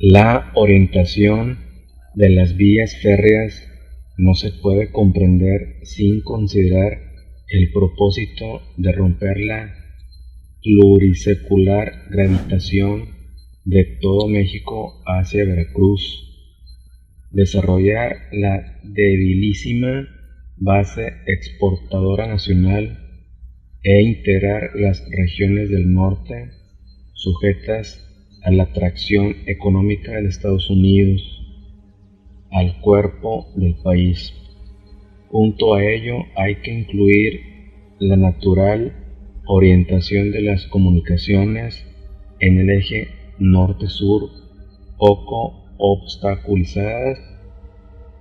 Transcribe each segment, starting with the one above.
La orientación de las vías férreas no se puede comprender sin considerar el propósito de romper la plurisecular gravitación de todo México hacia Veracruz, desarrollar la debilísima base exportadora nacional e integrar las regiones del norte sujetas a la atracción económica de Estados Unidos al cuerpo del país. Junto a ello hay que incluir la natural orientación de las comunicaciones en el eje norte-sur, poco obstaculizadas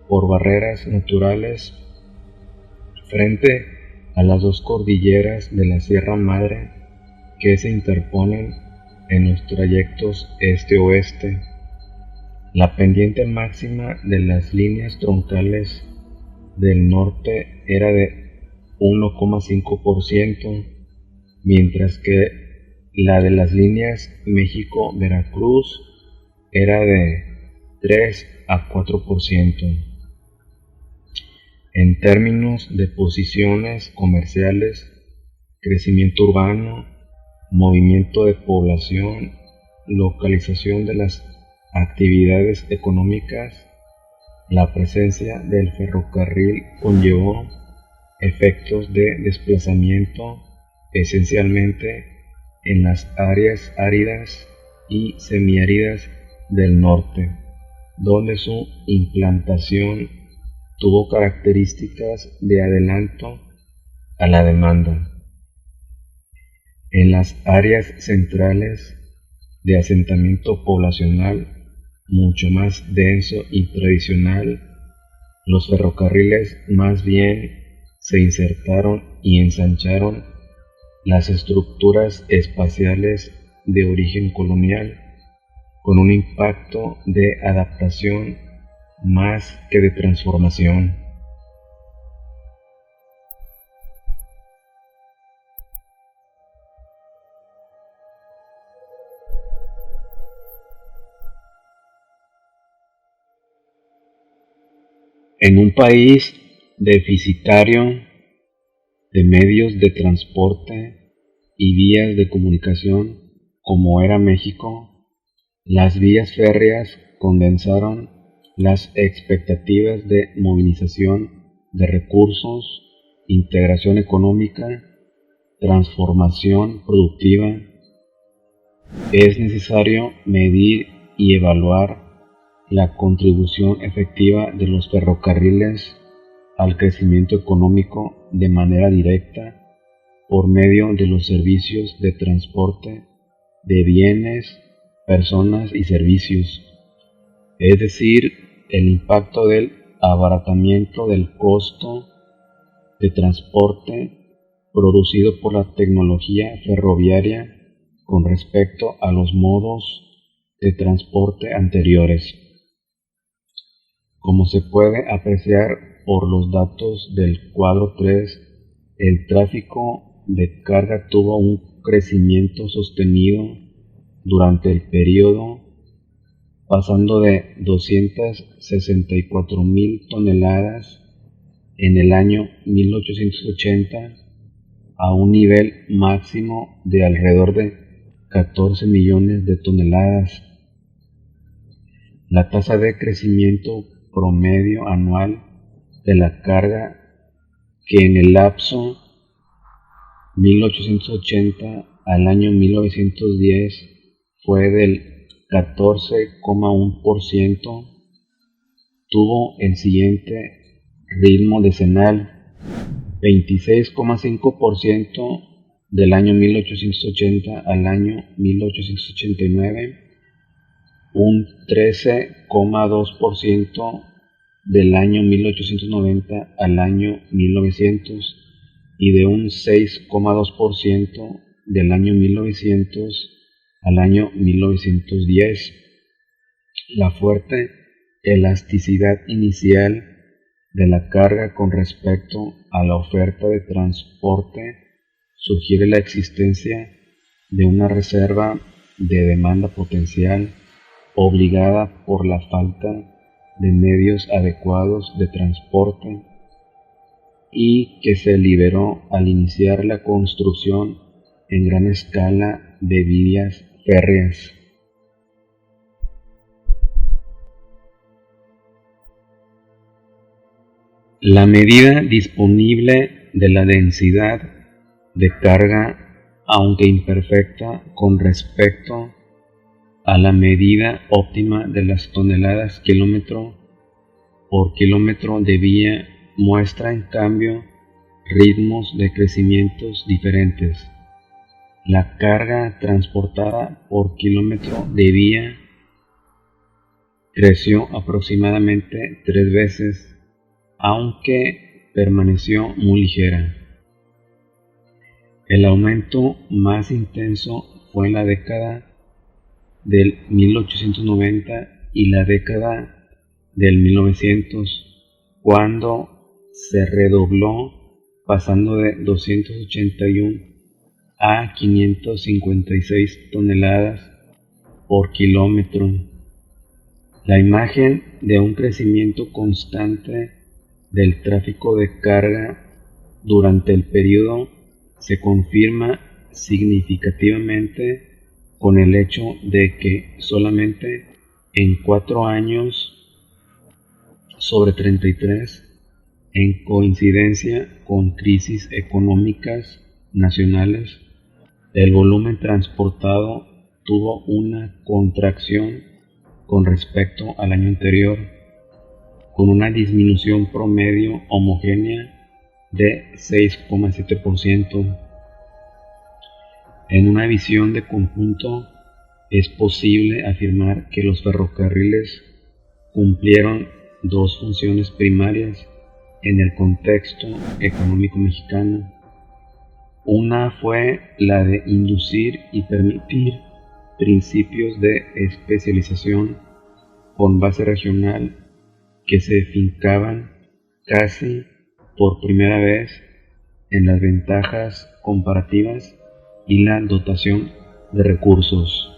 por barreras naturales frente a las dos cordilleras de la Sierra Madre que se interponen en los trayectos este-oeste. La pendiente máxima de las líneas troncales del norte era de 1,5%, mientras que la de las líneas México-Veracruz era de 3 a 4%. En términos de posiciones comerciales, crecimiento urbano, movimiento de población, localización de las actividades económicas, la presencia del ferrocarril conllevó efectos de desplazamiento esencialmente en las áreas áridas y semiáridas del norte, donde su implantación tuvo características de adelanto a la demanda. En las áreas centrales de asentamiento poblacional mucho más denso y tradicional, los ferrocarriles más bien se insertaron y ensancharon las estructuras espaciales de origen colonial, con un impacto de adaptación más que de transformación. En un país deficitario de medios de transporte y vías de comunicación como era México, las vías férreas condensaron las expectativas de movilización de recursos, integración económica, transformación productiva. Es necesario medir y evaluar la contribución efectiva de los ferrocarriles al crecimiento económico de manera directa por medio de los servicios de transporte de bienes, personas y servicios, es decir, el impacto del abaratamiento del costo de transporte producido por la tecnología ferroviaria con respecto a los modos de transporte anteriores. Como se puede apreciar por los datos del cuadro 3, el tráfico de carga tuvo un crecimiento sostenido durante el periodo, pasando de 264,000 toneladas en el año 1880 a un nivel máximo de alrededor de 14 millones de toneladas. La tasa de crecimiento promedio anual de la carga, que en el lapso 1880 al año 1910 fue del 14,1%, tuvo el siguiente ritmo decenal: 26,5% del año 1880 al año 1889, un 13,2% del año 1890 al año 1900 y de un 6,2% del año 1900 al año 1910. La fuerte elasticidad inicial de la carga con respecto a la oferta de transporte sugiere la existencia de una reserva de demanda potencial obligada por la falta de medios adecuados de transporte y que se liberó al iniciar la construcción en gran escala de vías férreas. La medida disponible de la densidad de carga, aunque imperfecta con respecto a la medida óptima de las toneladas kilómetro por kilómetro de vía, muestra en cambio ritmos de crecimientos diferentes. La carga transportada por kilómetro de vía creció aproximadamente 3 veces, aunque permaneció muy ligera. El aumento más intenso fue en la década del 1890 y la década del 1900, cuando se redobló pasando de 281 a 556 toneladas por kilómetro. La imagen de un crecimiento constante del tráfico de carga durante el periodo se confirma significativamente con el hecho de que solamente en 4 años sobre 33, en coincidencia con crisis económicas nacionales, el volumen transportado tuvo una contracción con respecto al año anterior, con una disminución promedio homogénea de 6,7%. En una visión de conjunto, es posible afirmar que los ferrocarriles cumplieron 2 funciones primarias en el contexto económico mexicano. Una fue la de inducir y permitir principios de especialización con base regional que se fincaban casi por primera vez en las ventajas comparativas y la dotación de recursos.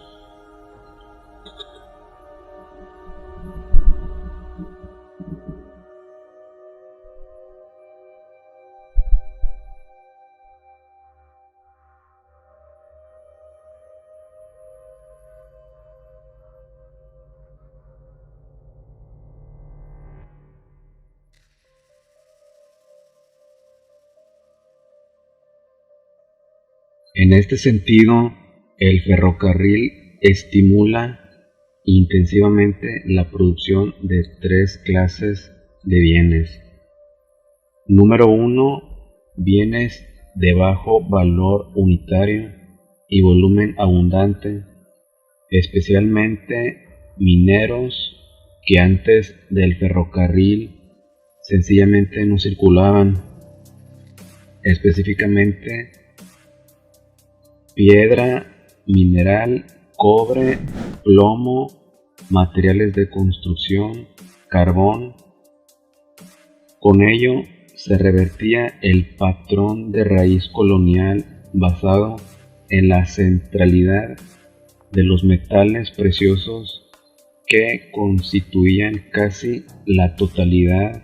En este sentido, el ferrocarril estimula intensivamente la producción de 3 clases de bienes. Número 1, bienes de bajo valor unitario y volumen abundante, especialmente mineros que antes del ferrocarril sencillamente no circulaban, específicamente piedra, mineral, cobre, plomo, materiales de construcción, carbón. Con ello se revertía el patrón de raíz colonial basado en la centralidad de los metales preciosos que constituían casi la totalidad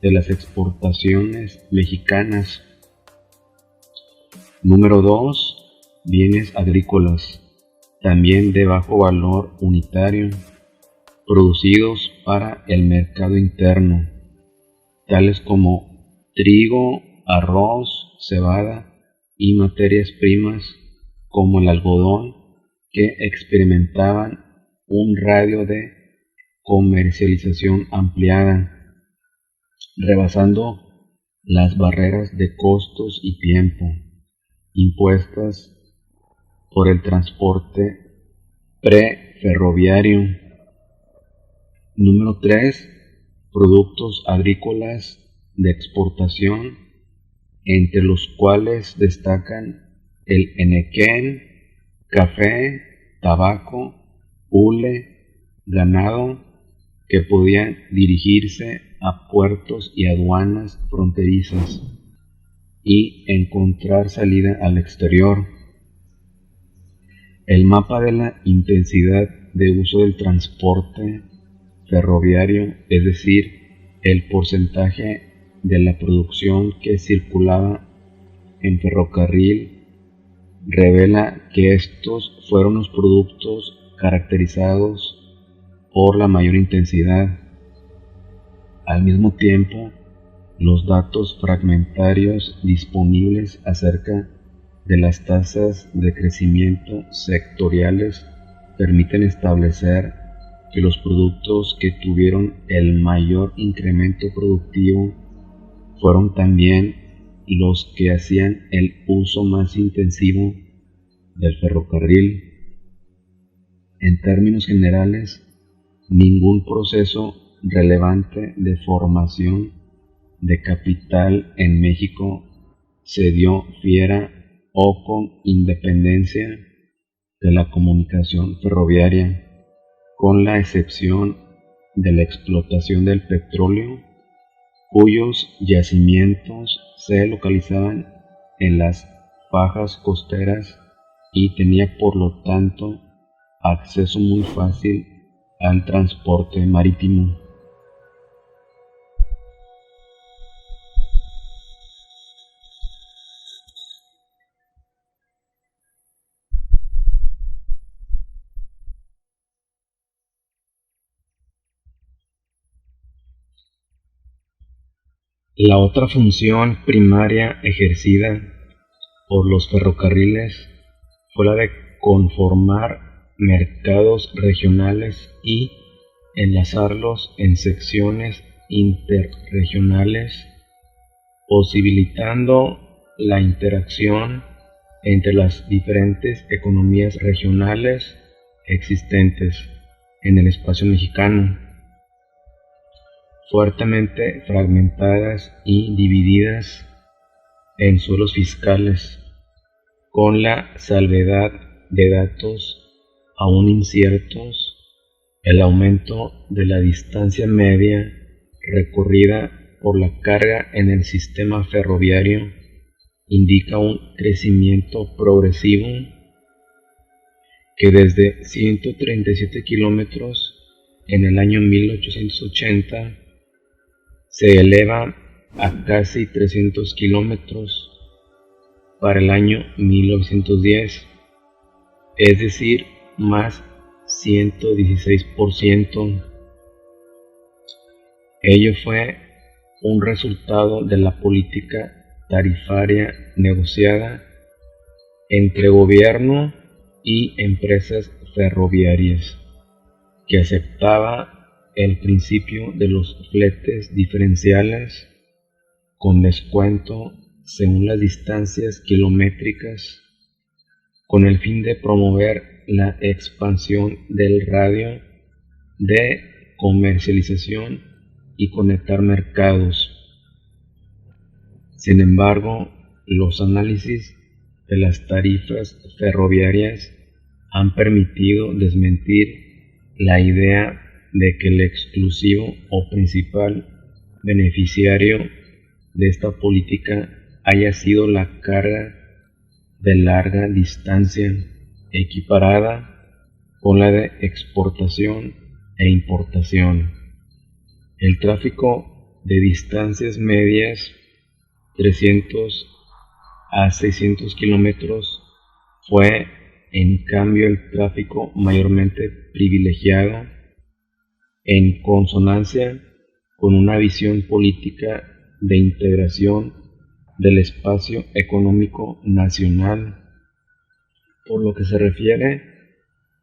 de las exportaciones mexicanas. Número 2. Bienes agrícolas, también de bajo valor unitario, producidos para el mercado interno, tales como trigo, arroz, cebada y materias primas como el algodón, que experimentaban un radio de comercialización ampliada, rebasando las barreras de costos y tiempo impuestas por el transporte preferroviario. Número 3. Productos agrícolas de exportación, entre los cuales destacan el henequén, café, tabaco, hule, ganado, que podían dirigirse a puertos y aduanas fronterizas y encontrar salida al exterior. El mapa de la intensidad de uso del transporte ferroviario, es decir, el porcentaje de la producción que circulaba en ferrocarril, revela que estos fueron los productos caracterizados por la mayor intensidad. Al mismo tiempo, los datos fragmentarios disponibles acerca de las tasas de crecimiento sectoriales permiten establecer que los productos que tuvieron el mayor incremento productivo fueron también los que hacían el uso más intensivo del ferrocarril. En términos generales, ningún proceso relevante de formación de capital en México se dio fiera o con independencia de la comunicación ferroviaria, con la excepción de la explotación del petróleo, cuyos yacimientos se localizaban en las fajas costeras y tenía por lo tanto acceso muy fácil al transporte marítimo. La otra función primaria ejercida por los ferrocarriles fue la de conformar mercados regionales y enlazarlos en secciones interregionales, posibilitando la interacción entre las diferentes economías regionales existentes en el espacio mexicano, fuertemente fragmentadas y divididas en suelos fiscales, con la salvedad de datos aún inciertos. El aumento de la distancia media recorrida por la carga en el sistema ferroviario indica un crecimiento progresivo que desde 137 kilómetros en el año 1880 se eleva a casi 300 kilómetros para el año 1910, es decir, más 116%. Ello fue un resultado de la política tarifaria negociada entre gobierno y empresas ferroviarias, que aceptaba el principio de los fletes diferenciales con descuento según las distancias kilométricas, con el fin de promover la expansión del radio de comercialización y conectar mercados. Sin embargo, los análisis de las tarifas ferroviarias han permitido desmentir la idea de que el exclusivo o principal beneficiario de esta política haya sido la carga de larga distancia, equiparada con la de exportación e importación. El tráfico de distancias medias, 300 a 600 kilómetros, fue en cambio el tráfico mayormente privilegiado, en consonancia con una visión política de integración del espacio económico nacional. Por lo que se refiere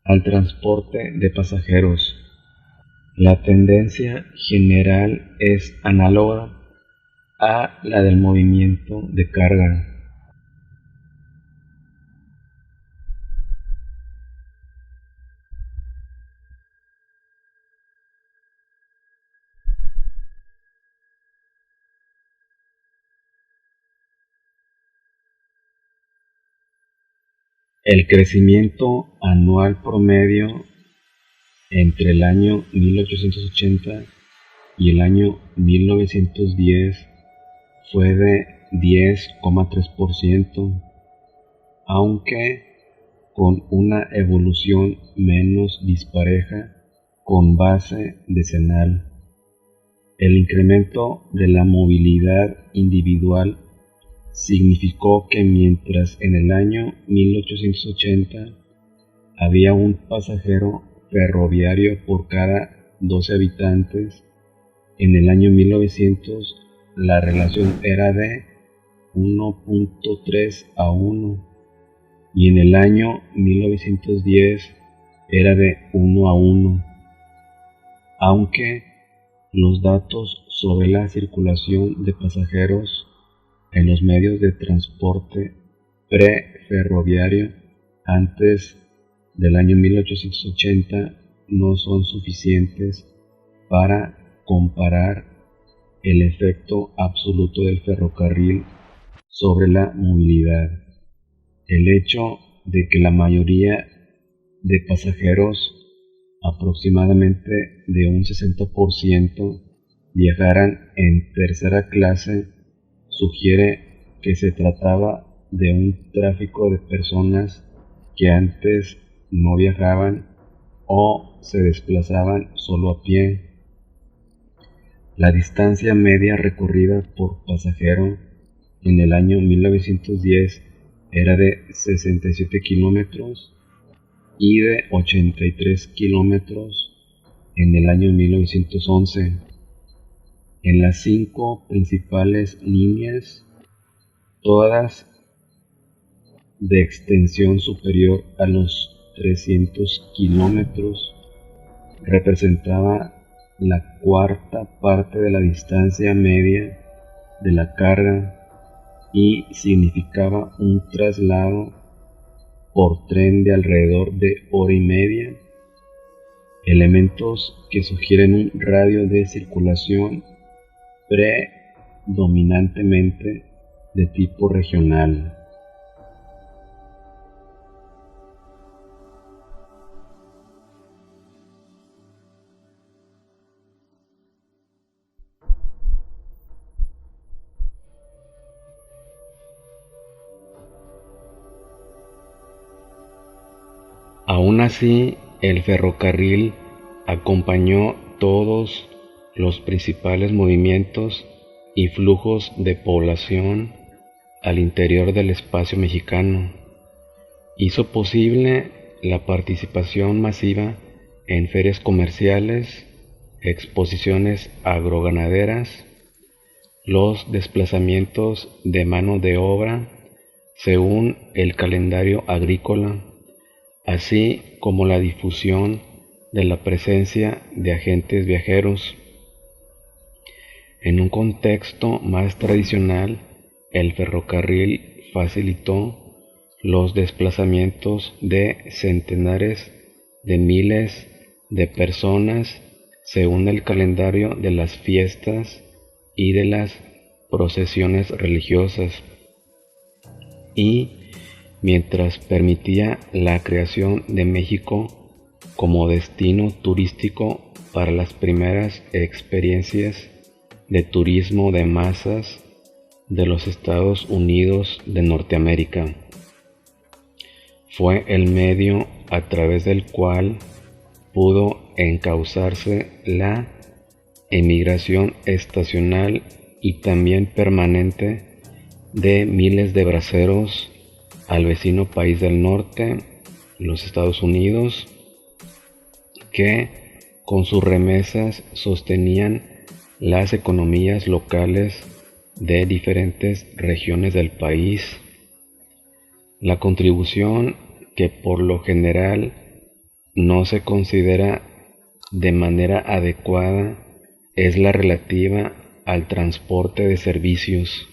al transporte de pasajeros, la tendencia general es análoga a la del movimiento de carga. El crecimiento anual promedio entre el año 1880 y el año 1910 fue de 10,3%, aunque con una evolución menos dispareja con base decenal. El incremento de la movilidad individual significó que mientras en el año 1880 había un pasajero ferroviario por cada 12 habitantes, en el año 1900 la relación era de 1.3 a 1 y en el año 1910 era de 1 a 1, aunque los datos sobre la circulación de pasajeros en los medios de transporte preferroviario antes del año 1880 no son suficientes para comparar el efecto absoluto del ferrocarril sobre la movilidad. El hecho de que la mayoría de pasajeros, aproximadamente de un 60%, viajaran en tercera clase, sugiere que se trataba de un tráfico de personas que antes no viajaban o se desplazaban solo a pie. La distancia media recorrida por pasajero en el año 1910 era de 67 kilómetros y de 83 kilómetros en el año 1911. En las 5 principales líneas, todas de extensión superior a los 300 kilómetros, representaba la cuarta parte de la distancia media de la carga y significaba un traslado por tren de alrededor de hora y media, elementos que sugieren un radio de circulación predominantemente de tipo regional. Aún así, el ferrocarril acompañó todos los principales movimientos y flujos de población al interior del espacio mexicano. Hizo posible la participación masiva en ferias comerciales, exposiciones agroganaderas, los desplazamientos de mano de obra según el calendario agrícola, así como la difusión de la presencia de agentes viajeros. En un contexto más tradicional, el ferrocarril facilitó los desplazamientos de centenares de miles de personas según el calendario de las fiestas y de las procesiones religiosas, y mientras permitía la creación de México como destino turístico para las primeras experiencias de turismo de masas de los Estados Unidos de Norteamérica. Fue el medio a través del cual pudo encauzarse la emigración estacional y también permanente de miles de braceros al vecino país del norte, los Estados Unidos, que con sus remesas sostenían las economías locales de diferentes regiones del país. La contribución, que por lo general no se considera de manera adecuada, es la relativa al transporte de servicios.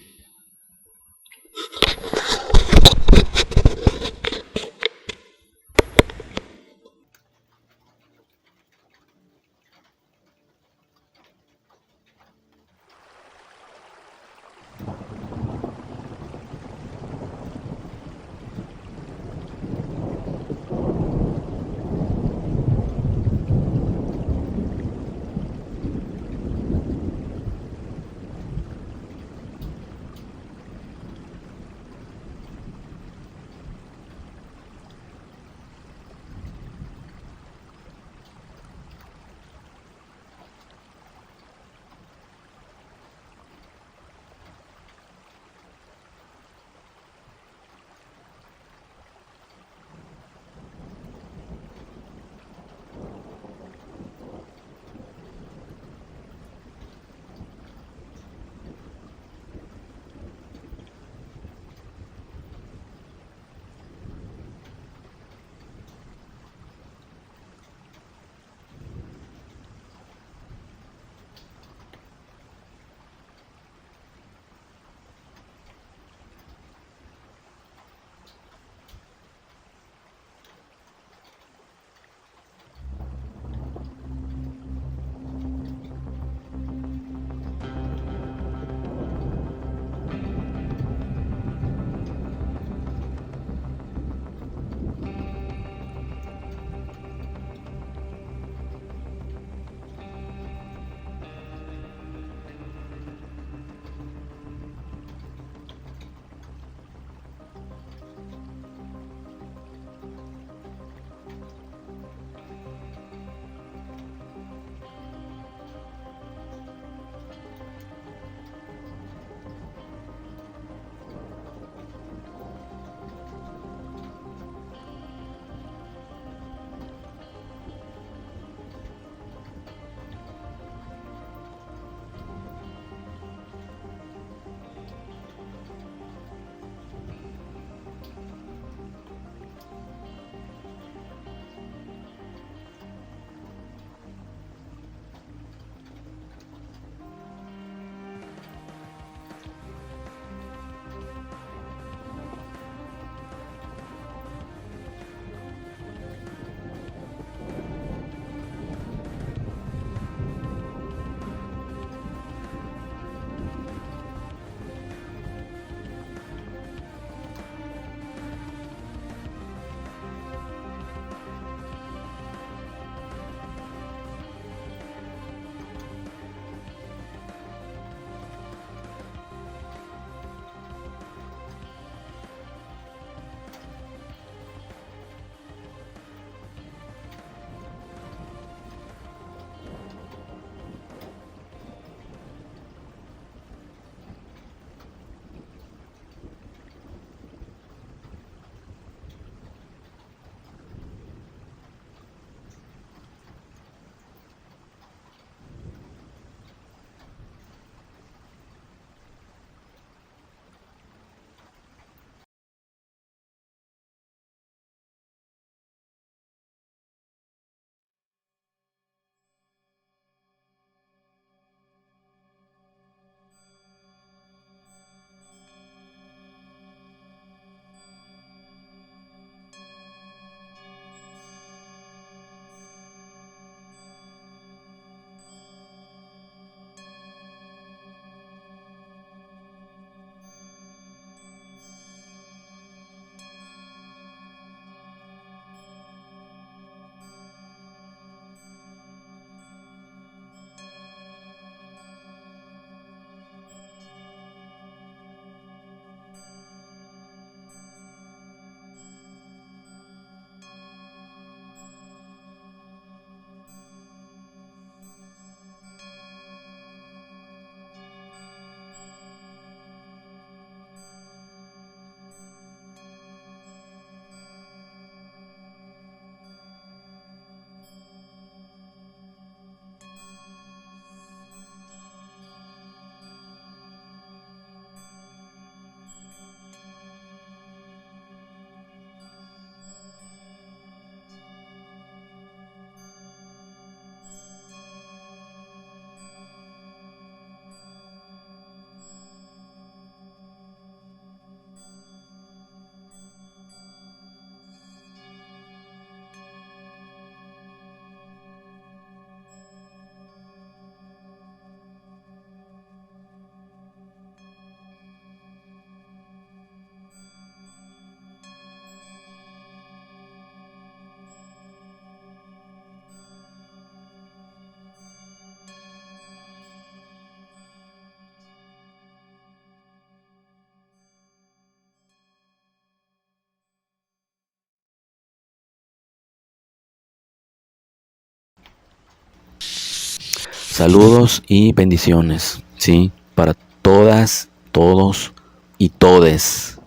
Saludos y bendiciones, sí, para todas, todos y todes.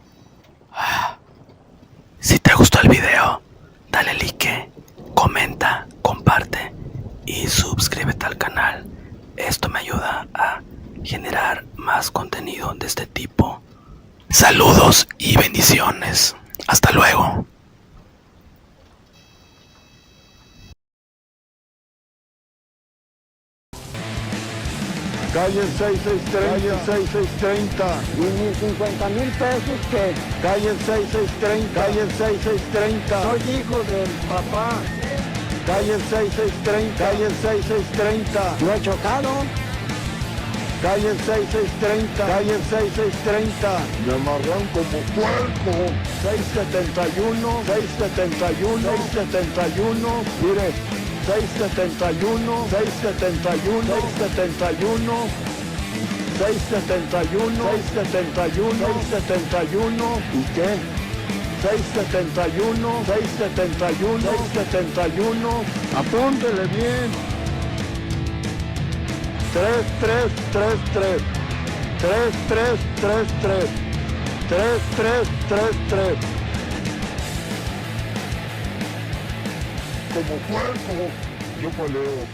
Si te gustó el video, dale like, comenta, comparte y suscríbete al canal. Esto me ayuda a generar más contenido de este tipo. Saludos y bendiciones. Hasta luego. Calle 6630, ¿y mis 50,000 pesos qué? Calle 6630, calle 6630. Soy hijo del papá. Calle 6630, calle 6630. ¿No he chocado? Calle 6630, calle 6630. Me amarran como puerco. 671, 671, 671. Mire. 671, 671, 671, 671, 671, 671, ¿y qué? 671, 671, 671, apúntele bien. 3333, 3333, 3333. Como puerco, yo paleo.